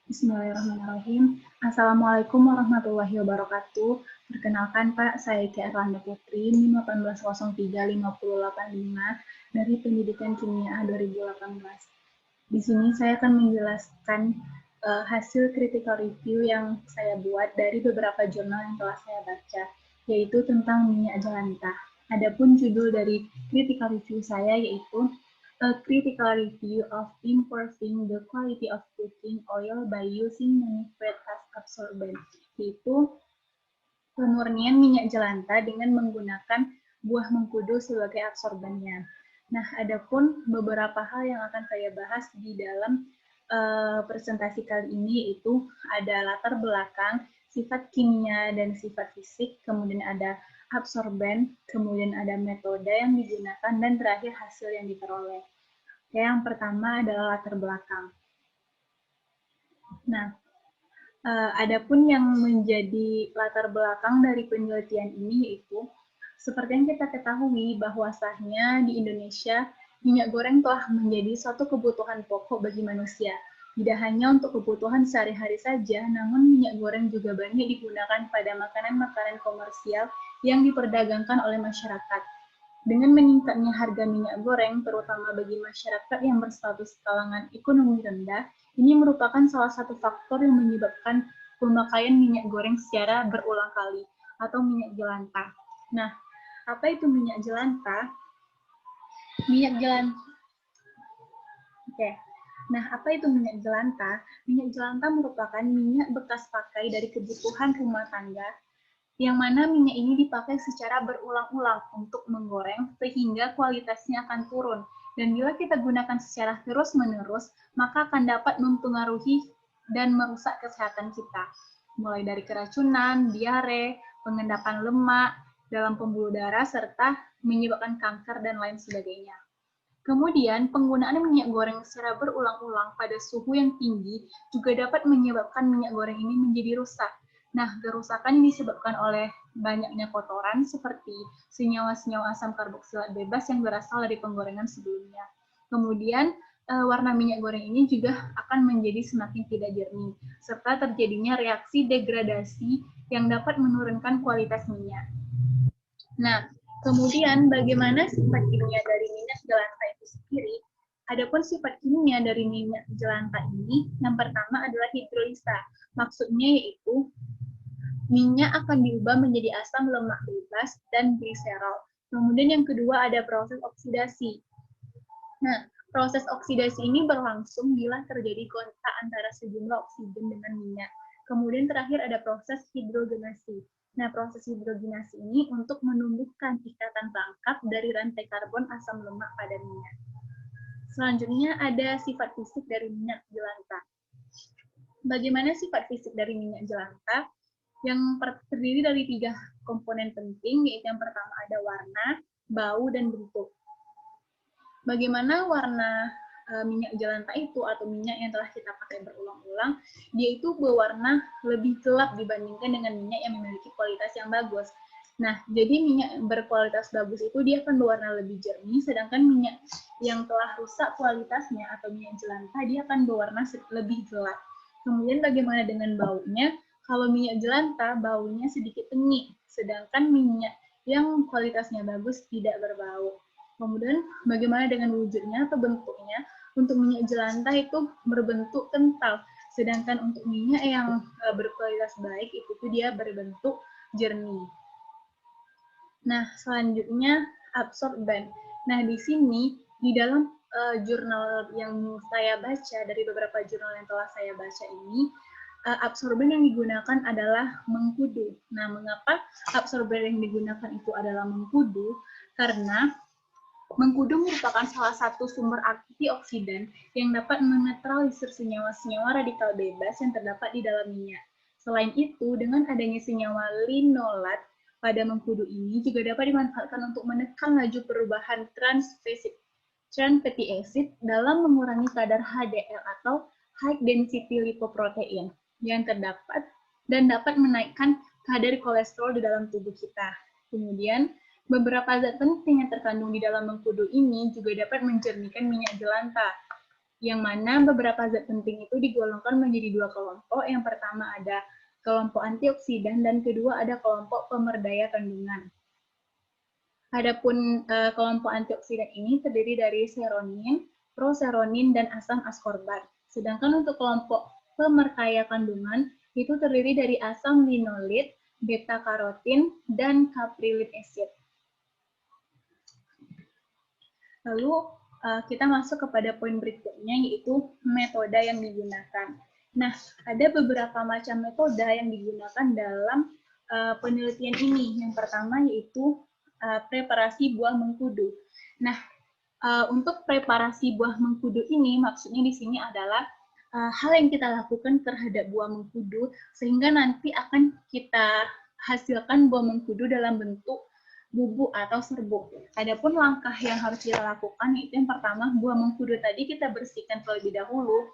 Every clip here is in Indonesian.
Bismillahirrahmanirrahim. Assalamualaikum warahmatullahi wabarakatuh. Perkenalkan Pak, saya Ki Erlanda Putri, NIM 18035 dari Pendidikan Kimia 2018. Di sini saya akan menjelaskan hasil critical review yang saya buat dari beberapa jurnal yang telah saya baca, yaitu tentang minyak jelantah. Adapun judul dari critical review saya yaitu A Critical Review of Improving the Quality of Cooking Oil by Using Nonitrate as Absorbent, yaitu pemurnian minyak jelantah dengan menggunakan buah mengkudu sebagai absorbennya. Nah, adapun beberapa hal yang akan saya bahas di dalam presentasi kali ini yaitu ada latar belakang, sifat kimia dan sifat fisik, kemudian ada absorben, kemudian ada metode yang digunakan, dan terakhir hasil yang diperoleh. Yang pertama adalah latar belakang. Nah, adapun yang menjadi latar belakang dari penelitian ini yaitu seperti yang kita ketahui bahwasanya di Indonesia minyak goreng telah menjadi suatu kebutuhan pokok bagi manusia. Tidak hanya untuk kebutuhan sehari-hari saja, namun minyak goreng juga banyak digunakan pada makanan-makanan komersial yang diperdagangkan oleh masyarakat. Dengan meningkatnya harga minyak goreng, terutama bagi masyarakat yang berstatus kalangan ekonomi rendah, ini merupakan salah satu faktor yang menyebabkan pemakaian minyak goreng secara berulang kali, atau minyak jelantah. Nah, apa itu minyak jelantah? Minyak jelantah. Oke. Nah, apa itu minyak jelantah? Minyak jelantah merupakan minyak bekas pakai dari kebutuhan rumah tangga yang mana minyak ini dipakai secara berulang-ulang untuk menggoreng sehingga kualitasnya akan turun. Dan bila kita gunakan secara terus-menerus, maka akan dapat mempengaruhi dan merusak kesehatan kita. Mulai dari keracunan, diare, pengendapan lemak dalam pembuluh darah, serta menyebabkan kanker dan lain sebagainya. Kemudian, penggunaan minyak goreng secara berulang-ulang pada suhu yang tinggi juga dapat menyebabkan minyak goreng ini menjadi rusak. Nah, kerusakan ini disebabkan oleh banyaknya kotoran seperti senyawa-senyawa asam karboksilat bebas yang berasal dari penggorengan sebelumnya. Kemudian, warna minyak goreng ini juga akan menjadi semakin tidak jernih, serta terjadinya reaksi degradasi yang dapat menurunkan kualitas minyak. Nah, kemudian bagaimana sifat kimia dari minyak jelantah itu sendiri? Adapun sifat kimia dari minyak jelantah ini, yang pertama adalah hidrolisa. Maksudnya yaitu minyak akan diubah menjadi asam lemak bebas dan gliserol. Kemudian yang kedua ada proses oksidasi. Nah, proses oksidasi ini berlangsung bila terjadi kontak antara sejumlah oksigen dengan minyak. Kemudian terakhir ada proses hidrogenasi. Nah, proses hidrogenasi ini untuk menumbuhkan ikatan tangkap dari rantai karbon asam lemak pada minyak. Selanjutnya ada sifat fisik dari minyak jelantah. Bagaimana sifat fisik dari minyak jelantah? Yang terdiri dari 3 komponen penting, yaitu yang pertama ada warna, bau, dan bentuk. Bagaimana warna minyak jelantah itu atau minyak yang telah kita pakai berulang-ulang, dia itu berwarna lebih gelap dibandingkan dengan minyak yang memiliki kualitas yang bagus. Nah, jadi minyak berkualitas bagus itu dia akan berwarna lebih jernih, sedangkan minyak yang telah rusak kualitasnya atau minyak jelantah dia akan berwarna lebih gelap. Kemudian bagaimana dengan baunya? Kalau minyak jelantah baunya sedikit tengik, sedangkan minyak yang kualitasnya bagus tidak berbau. Kemudian bagaimana dengan wujudnya atau bentuknya? Untuk minyak jelantah itu berbentuk kental, sedangkan untuk minyak yang berkualitas baik itu tuh dia berbentuk jernih. Nah, selanjutnya absorben. Nah, di sini di dalam jurnal yang saya baca, dari beberapa jurnal yang telah saya baca ini, absorben yang digunakan adalah mengkudu. Nah, mengapa absorben yang digunakan itu adalah mengkudu? Karena mengkudu merupakan salah satu sumber antioksidan yang dapat menetralisir senyawa-senyawa radikal bebas yang terdapat di dalam minyak. Selain itu, dengan adanya senyawa linolat pada mengkudu ini juga dapat dimanfaatkan untuk menekan laju perubahan trans fatty acid dalam mengurangi kadar HDL atau high density lipoprotein yang terdapat dan dapat menaikkan kadar kolesterol di dalam tubuh kita. Kemudian, beberapa zat penting yang terkandung di dalam mengkudu ini juga dapat menjernihkan minyak jelantah. yang mana beberapa zat penting itu digolongkan menjadi dua kelompok. Yang pertama ada kelompok antioksidan dan kedua ada kelompok pemerdaya kandungan. Adapun kelompok antioksidan ini terdiri dari seronin, proseronin, dan asam askorbat. Sedangkan untuk kelompok pemerkaya kandungan itu terdiri dari asam linolit, beta-karotin, dan caprylic acid. Lalu kita masuk kepada poin berikutnya, yaitu metode yang digunakan. Nah, ada beberapa macam metode yang digunakan dalam penelitian ini. Yang pertama yaitu preparasi buah mengkudu. Nah, untuk preparasi buah mengkudu ini, maksudnya di sini adalah hal yang kita lakukan terhadap buah mengkudu, sehingga nanti akan kita hasilkan buah mengkudu dalam bentuk bubuk atau serbuk. Adapun langkah yang harus kita lakukan itu yang pertama, buah mengkudu tadi kita bersihkan terlebih dahulu,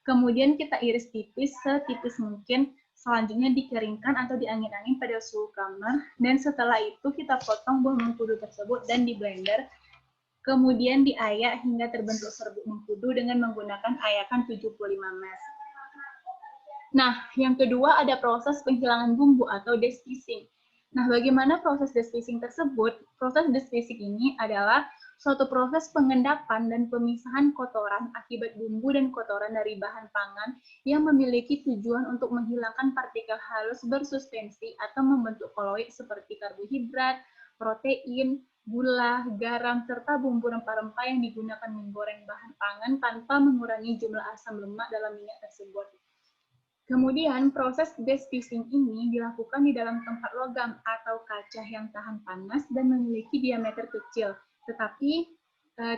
kemudian kita iris tipis setipis mungkin, selanjutnya dikeringkan atau diangin-angin pada suhu kamar, dan setelah itu kita potong buah mengkudu tersebut dan di blender, kemudian diayak hingga terbentuk serbuk mengkudu dengan menggunakan ayakan 75 mesh. Nah, yang kedua ada proses penghilangan bumbu atau despising. Nah, bagaimana proses despising tersebut? Proses despising ini adalah suatu proses pengendapan dan pemisahan kotoran akibat bumbu dan kotoran dari bahan pangan yang memiliki tujuan untuk menghilangkan partikel halus bersuspensi atau membentuk koloid seperti karbohidrat, protein, gula, garam, serta bumbu rempah-rempah yang digunakan menggoreng bahan pangan tanpa mengurangi jumlah asam lemak dalam minyak tersebut. Kemudian proses despising ini dilakukan di dalam tempat logam atau kaca yang tahan panas dan memiliki diameter kecil, tetapi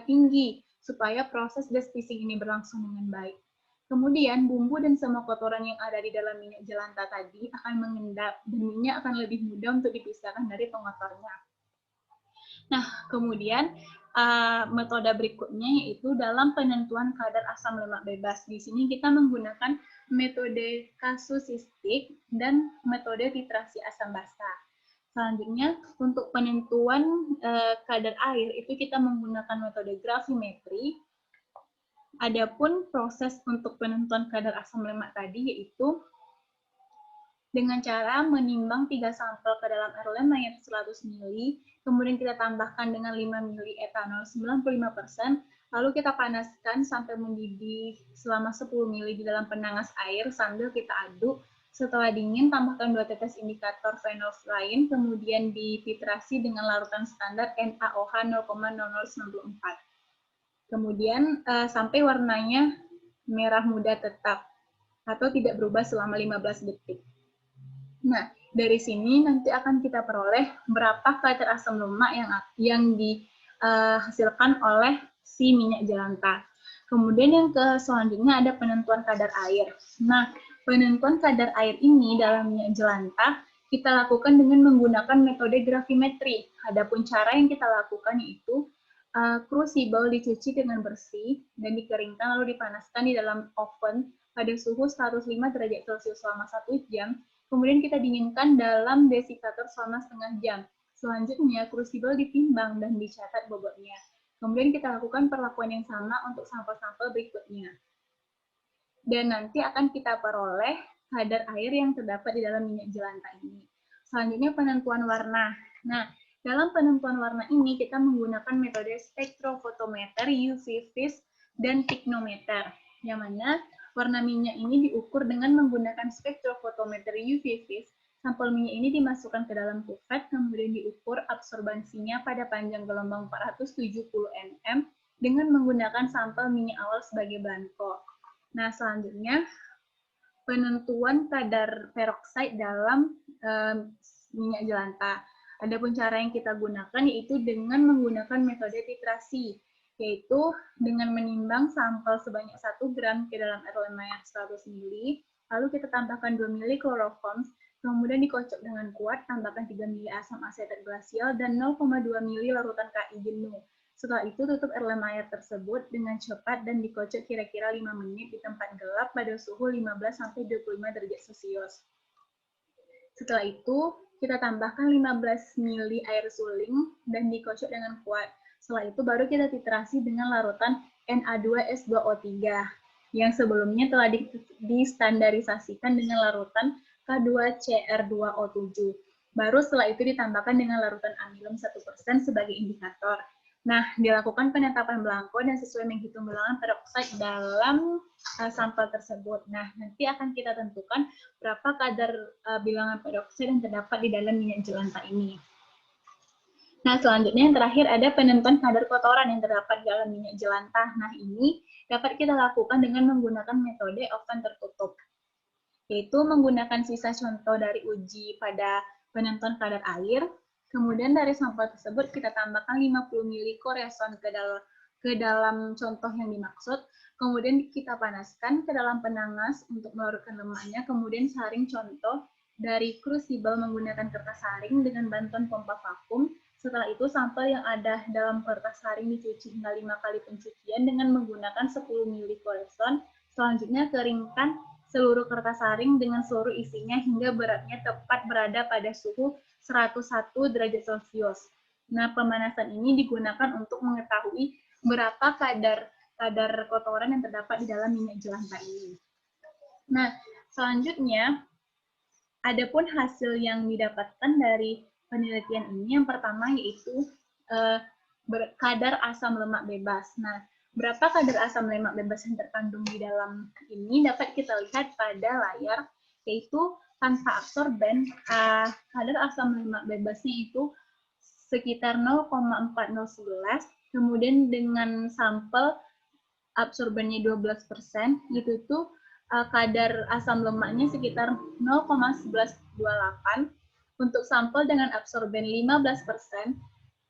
tinggi, supaya proses despising ini berlangsung dengan baik. Kemudian bumbu dan semua kotoran yang ada di dalam minyak jelantah tadi akan mengendap, dan minyak akan lebih mudah untuk dipisahkan dari pengotornya. Nah, kemudian metode berikutnya yaitu dalam penentuan kadar asam lemak bebas. Di sini kita menggunakan metode kasusistik dan metode titrasi asam basa. Selanjutnya, untuk penentuan kadar air itu kita menggunakan metode gravimetri. Adapun proses untuk penentuan kadar asam lemak tadi yaitu dengan cara menimbang 3 sampel ke dalam air lem mayat 100 ml, kemudian kita tambahkan dengan 5 ml etanol 95%, lalu kita panaskan sampai mendidih selama 10 ml di dalam penangas air sambil kita aduk. Setelah dingin, tambahkan 2 tetes indikator phenolphthalein, kemudian dititrasi dengan larutan standar NaOH 0,0094. Kemudian sampai warnanya merah muda tetap atau tidak berubah selama 15 detik. Nah, dari sini nanti akan kita peroleh berapa kadar asam lemak yang dihasilkan oleh si minyak jelantah. Kemudian yang selanjutnya ada penentuan kadar air. Nah, penentuan kadar air ini dalam minyak jelantah kita lakukan dengan menggunakan metode gravimetri. Adapun cara yang kita lakukan yaitu crucible dicuci dengan bersih dan dikeringkan lalu dipanaskan di dalam oven pada suhu 105 derajat Celcius selama 1 jam. Kemudian kita dinginkan dalam desikator selama setengah jam. Selanjutnya, crucible ditimbang dan dicatat bobotnya. Kemudian kita lakukan perlakuan yang sama untuk sampel-sampel berikutnya. Dan nanti akan kita peroleh kadar air yang terdapat di dalam minyak jelantah ini. Selanjutnya penentuan warna. Nah, dalam penentuan warna ini kita menggunakan metode spektrofotometer, UV vis, dan pignometer. Yang mana warna minyak ini diukur dengan menggunakan spektrofotometer UV vis. Sampel minyak ini dimasukkan ke dalam kuvet, kemudian diukur absorbansinya pada panjang gelombang 470 nm dengan menggunakan sampel minyak awal sebagai bahan pokok. Nah, selanjutnya penentuan kadar peroksida dalam minyak jelantah. Adapun cara yang kita gunakan yaitu dengan menggunakan metode titrasi, yaitu dengan menimbang sampel sebanyak 1 gram ke dalam air lem mayat 100 ml, lalu kita tambahkan 2 ml kloroform, kemudian dikocok dengan kuat, tambahkan 3 ml asam asetat glasial dan 0,2 ml larutan KI jenuh. Setelah itu tutup air lem air tersebut dengan cepat dan dikocok kira-kira 5 menit di tempat gelap pada suhu 15-25 derajat Celcius. Setelah itu, kita tambahkan 15 ml air suling dan dikocok dengan kuat. Setelah itu baru kita titrasi dengan larutan Na2S2O3 yang sebelumnya telah distandarisasikan dengan larutan K2CR2O7. Baru setelah itu ditambahkan dengan larutan amilum 1% sebagai indikator. Nah, dilakukan penetapan belangko dan sesuai menghitung bilangan peroksida dalam sampel tersebut. Nah, nanti akan kita tentukan berapa kadar bilangan peroksida yang terdapat di dalam minyak jelantah ini. Nah, selanjutnya yang terakhir ada penentuan kadar kotoran yang terdapat di dalam minyak jelantah. Nah, ini dapat kita lakukan dengan menggunakan metode oven tertutup, yaitu menggunakan sisa contoh dari uji pada penentuan kadar air. Kemudian dari sampel tersebut kita tambahkan 50 ml koreson ke dalam contoh yang dimaksud. Kemudian kita panaskan ke dalam penanas untuk melarutkan lemaknya. Kemudian saring contoh dari crucible menggunakan kertas saring dengan bantuan pompa vakum. Setelah itu, sampel yang ada dalam kertas saring dicuci hingga 5 kali pencucian dengan menggunakan 10 ml koreson. Selanjutnya, keringkan seluruh kertas saring dengan seluruh isinya hingga beratnya tepat berada pada suhu 101 derajat Celcius. Nah, pemanasan ini digunakan untuk mengetahui berapa kadar kotoran yang terdapat di dalam minyak jelantah ini. Nah, selanjutnya, adapun hasil yang didapatkan dari penelitian ini, yang pertama yaitu kadar asam lemak bebas. Nah, berapa kadar asam lemak bebas yang terkandung di dalam ini dapat kita lihat pada layar, yaitu tanpa absorben, kadar asam lemak bebasnya itu sekitar 0,4011, kemudian dengan sampel absorbennya 12%, itu tuh kadar asam lemaknya sekitar 0,1128. Untuk sampel dengan absorben 15%,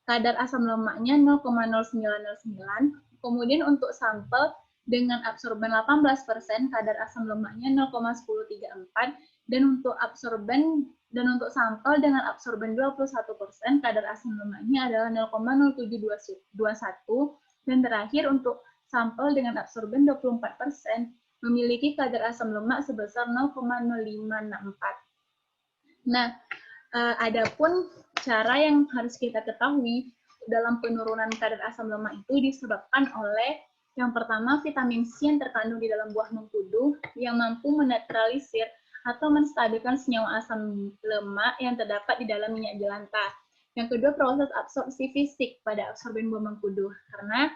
kadar asam lemaknya 0,0909. Kemudian untuk sampel dengan absorben 18%, kadar asam lemaknya 0,1034. Dan untuk sampel dengan absorben 21%, kadar asam lemaknya adalah 0,0721. Dan terakhir untuk sampel dengan absorben 24% memiliki kadar asam lemak sebesar 0,0564. Nah, adapun cara yang harus kita ketahui dalam penurunan kadar asam lemak itu disebabkan oleh yang pertama vitamin C yang terkandung di dalam buah mengkudu yang mampu menetralisir atau menstabilkan senyawa asam lemak yang terdapat di dalam minyak jelantah. Yang kedua, proses absorpsi fisik pada absorben buah mengkudu, karena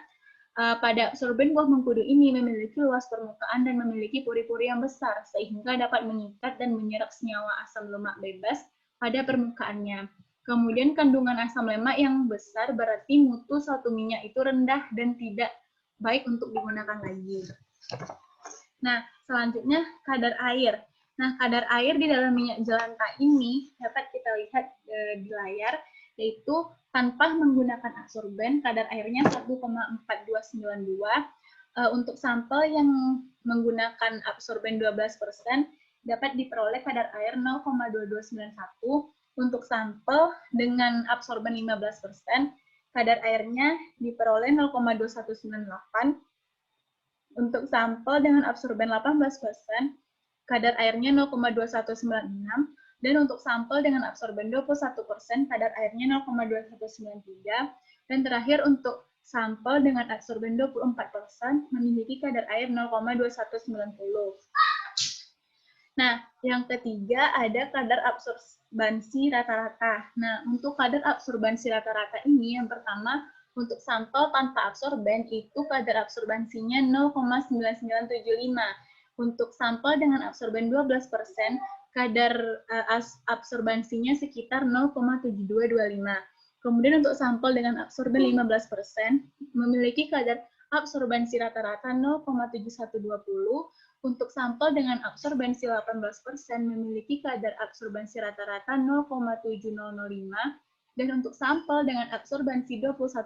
pada absorben buah mengkudu ini memiliki luas permukaan dan memiliki pori-pori yang besar sehingga dapat mengikat dan menyerap senyawa asam lemak bebas pada permukaannya. Kemudian kandungan asam lemak yang besar berarti mutu suatu minyak itu rendah dan tidak baik untuk digunakan lagi. Nah, selanjutnya kadar air. Nah, kadar air di dalam minyak jelantah ini dapat kita lihat di layar, yaitu tanpa menggunakan absorben, kadar airnya 1,4292. Untuk sampel yang menggunakan absorben 12%, dapat diperoleh kadar air 0,2291. Untuk sampel dengan absorben 15%, kadar airnya diperoleh 0,2198. Untuk sampel dengan absorben 18%, kadar airnya 0,2196. Dan untuk sampel dengan absorben 21%, kadar airnya 0,2193. Dan terakhir untuk sampel dengan absorben 24% memiliki kadar air 0,2190. Nah, yang ketiga ada kadar absorbansi rata-rata. Nah, untuk kadar absorbansi rata-rata ini, yang pertama, untuk sampel tanpa absorben itu kadar absorbansinya 0,9975. Untuk sampel dengan absorben 12%, kadar absorbansinya sekitar 0,7225. Kemudian untuk sampel dengan absorben 15% memiliki kadar absorbansi rata-rata 0,7120. Untuk sampel dengan absorbensi 18% memiliki kadar absorbensi rata-rata 0,7005. Dan untuk sampel dengan absorbensi 21%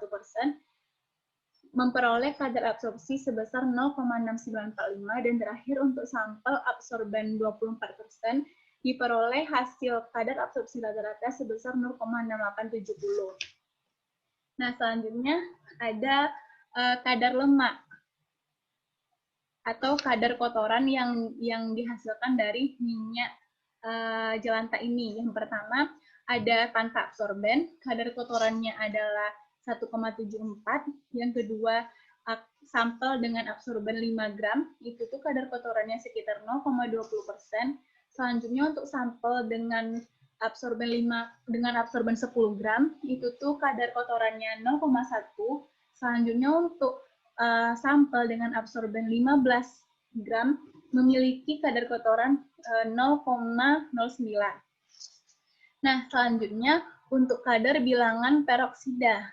memperoleh kadar absorpsi sebesar 0,6945. Dan terakhir untuk sampel absorben 24% diperoleh hasil kadar absorpsi rata-rata sebesar 0,6870. Nah, selanjutnya ada kadar lemak atau kadar kotoran yang dihasilkan dari minyak jelantah ini. Yang pertama ada tanpa absorben, kadar kotorannya adalah 1,74. Yang kedua sampel dengan absorben 5 gram, itu tuh kadar kotorannya sekitar 0,20%. Selanjutnya untuk sampel dengan absorben 10 gram, itu tuh kadar kotorannya 0,1. Selanjutnya untuk sampel dengan absorben 15 gram memiliki kadar kotoran 0,09. Nah, selanjutnya untuk kadar bilangan peroksida.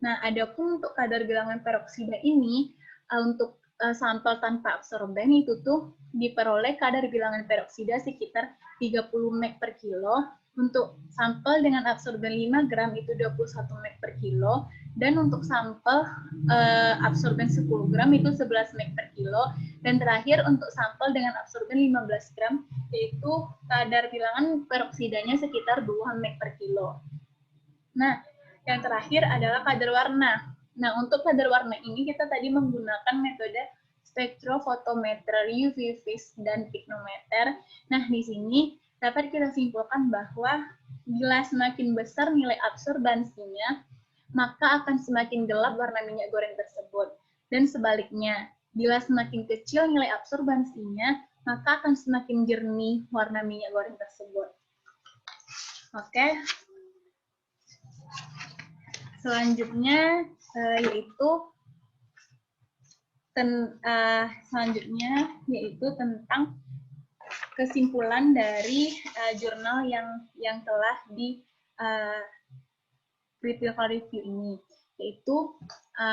Nah, adapun untuk kadar bilangan peroksida ini, untuk sampel tanpa absorben itu tuh diperoleh kadar bilangan peroksida sekitar 30 mg per kilo, untuk sampel dengan absorben 5 gram itu 21 mg per kilo, dan untuk sampel absorben 10 gram itu 11 mg per kilo, dan terakhir untuk sampel dengan absorben 15 gram yaitu kadar bilangan peroksidanya sekitar 2 mg per kilo. Nah, yang terakhir adalah kadar warna. Nah, untuk kadar warna ini kita tadi menggunakan metode spektrofotometer, UV vis, dan pignometer. Nah, di sini dapat kita simpulkan bahwa bila semakin besar nilai absorbansinya, maka akan semakin gelap warna minyak goreng tersebut. Dan sebaliknya, bila semakin kecil nilai absorbansinya, maka akan semakin jernih warna minyak goreng tersebut. Oke. Selanjutnya yaitu tentang kesimpulan dari jurnal yang telah di critical review ini, yaitu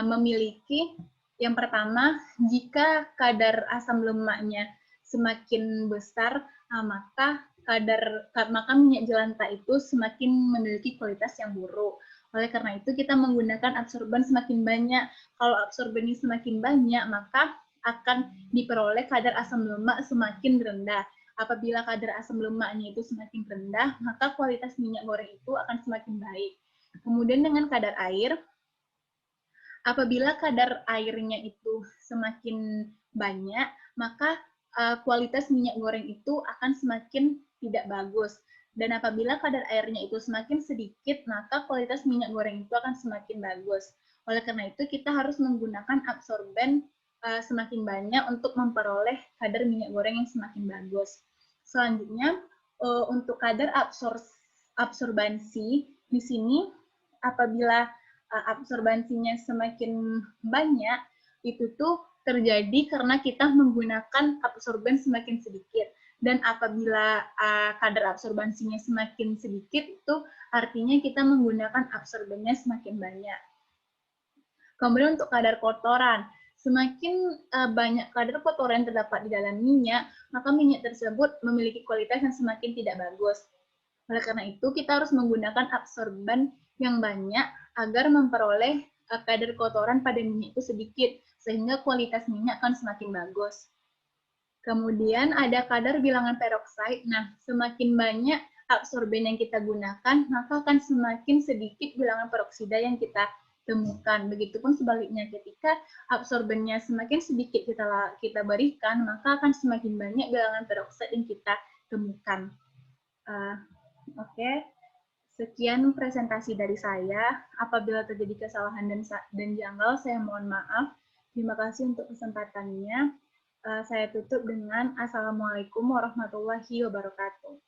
memiliki yang pertama, jika kadar asam lemaknya semakin besar, maka minyak jelantah itu semakin memiliki kualitas yang buruk. Oleh karena itu, kita menggunakan absorben semakin banyak. Kalau absorbennya semakin banyak, maka akan diperoleh kadar asam lemak semakin rendah. Apabila kadar asam lemaknya itu semakin rendah, maka kualitas minyak goreng itu akan semakin baik. Kemudian dengan kadar air, apabila kadar airnya itu semakin banyak, maka kualitas minyak goreng itu akan semakin tidak bagus. Dan apabila kadar airnya itu semakin sedikit, maka kualitas minyak goreng itu akan semakin bagus. Oleh karena itu, kita harus menggunakan absorben semakin banyak untuk memperoleh kadar minyak goreng yang semakin bagus. Selanjutnya, untuk kadar absorbansi, di sini apabila absorbansinya semakin banyak, itu tuh terjadi karena kita menggunakan absorben semakin sedikit. Dan apabila kadar absorbansinya semakin sedikit, itu artinya kita menggunakan absorbennya semakin banyak. Kemudian untuk kadar kotoran, semakin banyak kadar kotoran yang terdapat di dalam minyak, maka minyak tersebut memiliki kualitas yang semakin tidak bagus. Oleh karena itu, kita harus menggunakan absorben yang banyak agar memperoleh kadar kotoran pada minyak itu sedikit, sehingga kualitas minyak akan semakin bagus. Kemudian ada kadar bilangan peroksida. Nah, semakin banyak absorben yang kita gunakan, maka akan semakin sedikit bilangan peroksida yang kita temukan. Begitupun sebaliknya, ketika absorbennya semakin sedikit kita berikan, maka akan semakin banyak bilangan peroksida yang kita temukan. Oke, sekian presentasi dari saya. Apabila terjadi kesalahan dan janggal, saya mohon maaf. Terima kasih untuk kesempatannya. Saya tutup dengan Assalamualaikum warahmatullahi wabarakatuh.